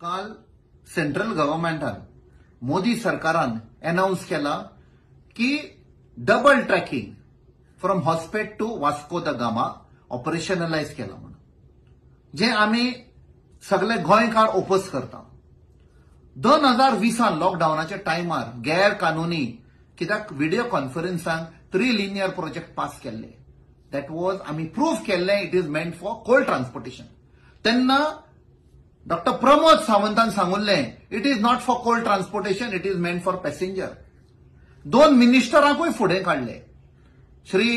काल सेंट्रल गव्हर्नमेंटान मोदी सरकारान अनाउन्स केला की double tracking from Hospet to Vasco da Gama operationalise केला म्हणून, जे आम्ही सगळे गोंयकार ओपोज करता। 2020 लॉकडाऊनाच्या टायमार गैरकानूनी कित्याक व्हिडिओ कॉन्फरन्सांक 3 लिनियर प्रोजेक्ट पास केल्ले, दॅट वॉज आम्ही प्रूफ केल्ले it is meant for cold transportation. तेन्ना डॉक्टर प्रमोद सावंतान सांगुल्ले it is not for cold transportation, it is meant for passenger. 2 मिनिस्टरांकूय फुडें काढले, श्री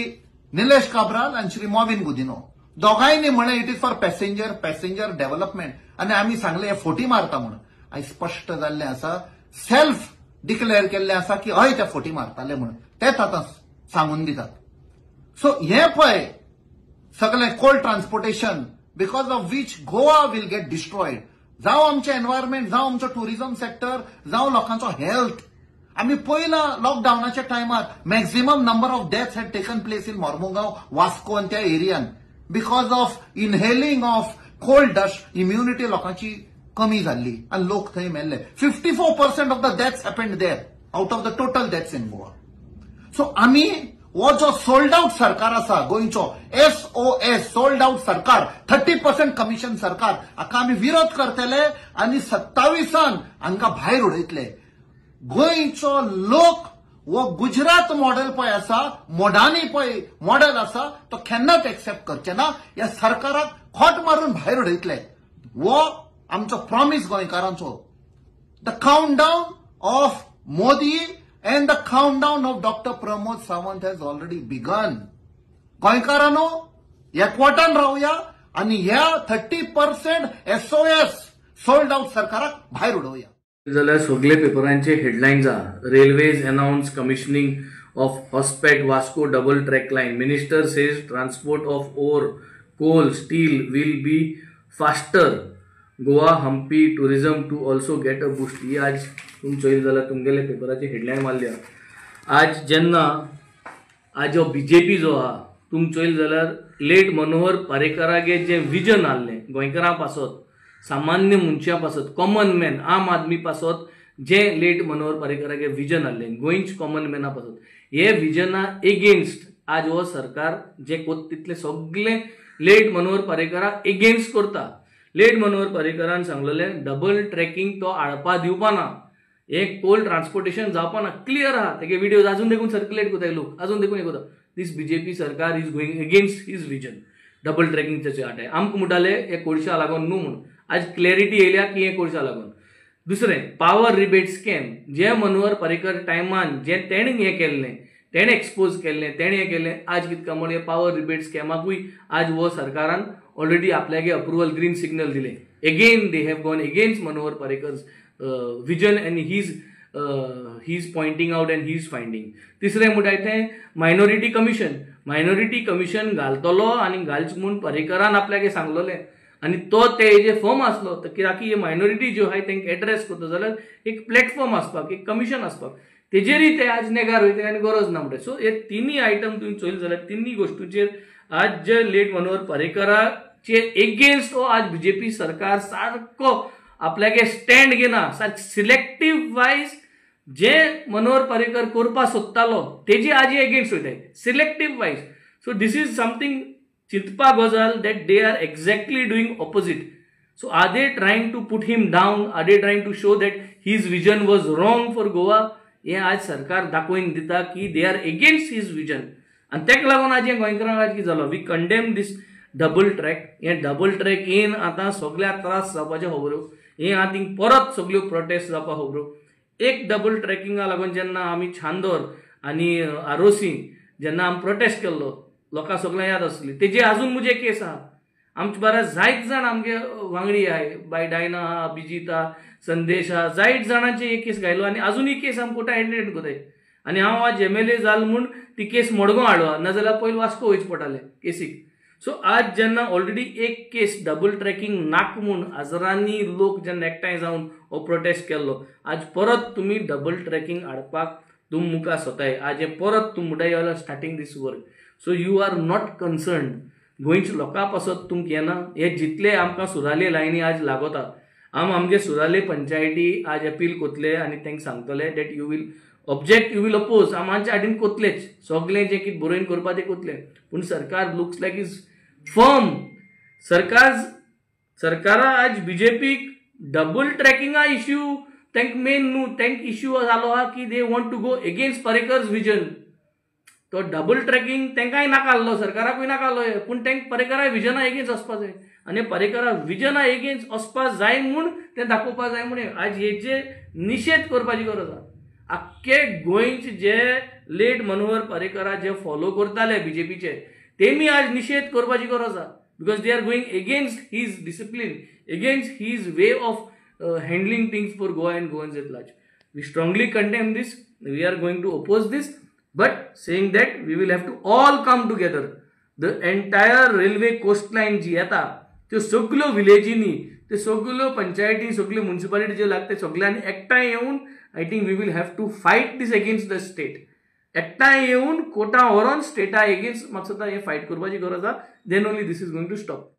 निलेश काब्राल आणि श्री मॉविन गुदिनो, दोघांनी म्हणे it is for passenger development, आणि आम्ही सांगले हे फोटी मारता म्हणून। आयज स्पष्ट जाल्लें आसा, सेल्फ डिक्लेअर केल्लें आसा की हय ते फोटी मारताले म्हणून, तेच आता सांगून दितात। सो हे पळय सगळें cold transportation because of which Goa will get destroyed, जावं आमचें एनवायरमेंट, जावं आमचो टुरिझम सेक्टर, जावं लोकांचो हेल्थ। आम्ही पहिला लॉकडाऊनाच्या टायमार maximum number of deaths had taken place in Mormugao, Vasco आणि त्या एरियान because of inhaling of cold dust. Immunity लोकांची कमी जाल्ली आणि लोक थंय मेल्ले। 54% of the deaths happened there out of the total deaths in Goa. So आम्ही वो जो सोल्ड आउट सरकार आसा गोंयचो, SOS सोल्ड आउट सरकार, 30% कमिशन सरकार, हाका आम्ही विरोध करतले आणि 27 हांकां भायर उडयतले। गोंयचो लोक वो गुजरात मॉडेल पळय आसा, मोडानी पळय मॉडेल आसा, तो केन्नाच एक्सेप्ट करचे ना। या सरकाराक खोट मारून भायर उडयतले, वो आमचो प्रॉमिस गोंयकारांचो। The countdown of Modi and the countdown of Dr. Pramod Sawant has already begun. गोंयकारांनो एकवटान रावया आणि ह्या 30% SOS सोल्ड आउट सरकाराक भायर उडोवया। जाल्यार सगळे पेपरांचे हेडलायन्स आहा, railways announce commissioning of Hospet Vasco double track line, minister says transport of ore coal steel will be faster, Goa Hampi tourism to also get a boost. ही आज तुम चोईल जाल्यार तुमगेले पेपराची हेडलायन मारल्या। आज जेन्ना आज हो BJP जो आहा, तुम चोईल जाल्यार लेट मनोहर पारेकरागे जे विजन आहलें गोंयकारां पासत, सामान्य मनशां पासत, कॉमन मॅन आम आदमी पासत, जे लेट मनोहर पारेकरागे विजन आहलें गोंयच कॉमन मॅना पासत, हे विजना एगेन्स्ट आज हो सरकार जे कोत तितले सगळे लेट मनोहर पारेकरा एगेन्स्ट करता। लेट मनोहर पारेकरान सांगलेलें डबल ट्रॅकिंग तो आळपा दिवपा ना, हे कोल्ड ट्रान्सपोर्टेशन जावपा ना, क्लियर आहा। तेगे व्हिडिओज अजून देखून सर्क्युलेट करता लोक, अजून देखून हे करता। दिस BJP सरकार is going against his vision. Double ट्रॅकिंगचे आटे आमकां म्हणटाले हे कोळशा लागून न्हू म्हणून, आज क्लॅरिटी येयल्या की हे कोळशा लागून। दुसरें पॉवर रिबेट स्कॅम, जे मनोहर पारेकर टायमान जे तेणें हें केल्लें, तेणें एक्सपोज केल्लें, तेणें हें केल्लें, आज कितें काय म्हणून पॉवर रिबेट स्कॅमाकूय आज वो सरकारान ऑलरेडी आपल्यागे अप्रुवल ग्रीन सिग्नल दिले। Again they have gone against Manohar Parrikar's vision and he is pointing out and he is finding. तिसरें म्हणटा तें मायनॉरिटी कमिशन घालतलो आनी घालचें म्हूण पारेकरान आपल्यागे सांगलोलें, आनी तो ते हेजे फॉर्म आसलो कित्याक ही मायनॉरिटी ज्यो आहाय तांकां एड्रेस करता जाल्यार एक प्लॅटफॉर्म आसपाक, एक कमिशन आसपाक, तेजेरय ते आज नेगार वयता आनी गरज ना म्हणटा। सो हे तिनी आयटम तुमी चोयले जाल्यार तिनी गोश्टींचेर आज जे लेट मनोहर पारेकराचे एगेन्स्ट आज BJP सरकार सारको आपल्यागे स्टँड घेना, सारको सिलेक्टिव्ह वायज जे मनोहर पारेकर करपा सोदतालो तेजी आज एगेन्स्ट वयताय, selective ways. So this is something चिंतपा गजाल that they are exactly doing opposite. So are they trying to put him down, are they trying to show that his vision was wrong for Goa, हे आज सरकार दाखोवन दिता की they are against his vision. आणि तेका लागून आज हे गोंयकारांक आज कितें जालो, we condemn this double track. हे डबल ट्रॅक येन आतां सगळ्या त्रास जावपाचे खबरो, हे आतां परत सगळ्यो प्रोटेस्ट जावपा खबरो। एक डबल ट्रॅकिंगा लागून जेन्ना आमी छांदोर आनी आरोसी जेन्ना आमी प्रोटेस्ट केल्लो, लोकांक सगळ्यांक याद आसतली, तेजे अजून म्हजे केस आहा। आमचे बरेच जायत जाण आमगे वांगडी आहाय, बाय डायना आहा, अभिजीत आहा, संदेश आहा, जायत जाणांचे एक केस घायलो आनी अजूनय केस आमी कोर्टान एटेंड कोताय। आनी हांव आज MLA जालो म्हूण ती केस मडगांव हाडवा, नाजाल्यार पयलीं वास्को वयचे पडटालें केसीक। सो आज जेन्ना ऑलरेडी एक केस डबल ट्रॅकिंग नाक म्हूण हजारांनी लोक जेन्ना एकठांय जावन हो प्रोटेस्ट केल्लो, आज परत तुमी डबल ट्रॅकिंग हाडपाक तुम मुखार सोताय। आज हे परत तुम मुडाय starting this work. So you are not concern गोंयच्या लोकां पासत तुमकां येना, हे जितले आमकां सुराले लायनी आज लागोता, आमगे सुराले पंचायती आज अपील कोतले आनी तांकां सांगतले that you will object, you will oppose. आमचे आडीन कोतलेच सगळे जे कितें बरोवन करपा ते कोतले. पूण सरकार लुक्स लायक इज फर्म. सरकारा आज बीजेपीक डबल ट्रॅकिंगा इश्यू तांकां मेन न्हू. तांकां इश्यू जालो आहा की they want to go against Parrikar's vision. तो डबल ट्रॅकिंग तांकांय नाका आसलो, सरकाराकूय नाका आसलो, पूण तांकां पर्रेकरा विजना एगेन्स्ट वचपा जाय. आनी पर्रेकरा विजना एगेन्स्ट वचपा जाय म्हूण तें दाखोवपा जाय म्हूण आज हेचे निशेध करपाची गरज आहा. आख्खे गोंयचे जे लेट मनोहर पर्रेकरा जे फॉलो करताले बीजेपीचे तेमी आज निशेध करपाची गरज आहा. Because they are going against his discipline, against his way of handling things for Goa and Goans at large. We strongly condemn this. We are going to oppose this, but saying that we will have to all come together. The entire railway coastline जी आता त्यो सगळ्यो विलेजींनी, ते सगळ्यो पंचायती, सगळ्यो municipality जे लागते सगळ्यांनी एकठांय येऊन I think we will have to fight this against the state. एकठांय येऊन कोर्टां व्हरोन स्टेटा एगेन्स्ट म्हाका दिसता हे फायट करपाची गरज आहा. Then only this is going to stop.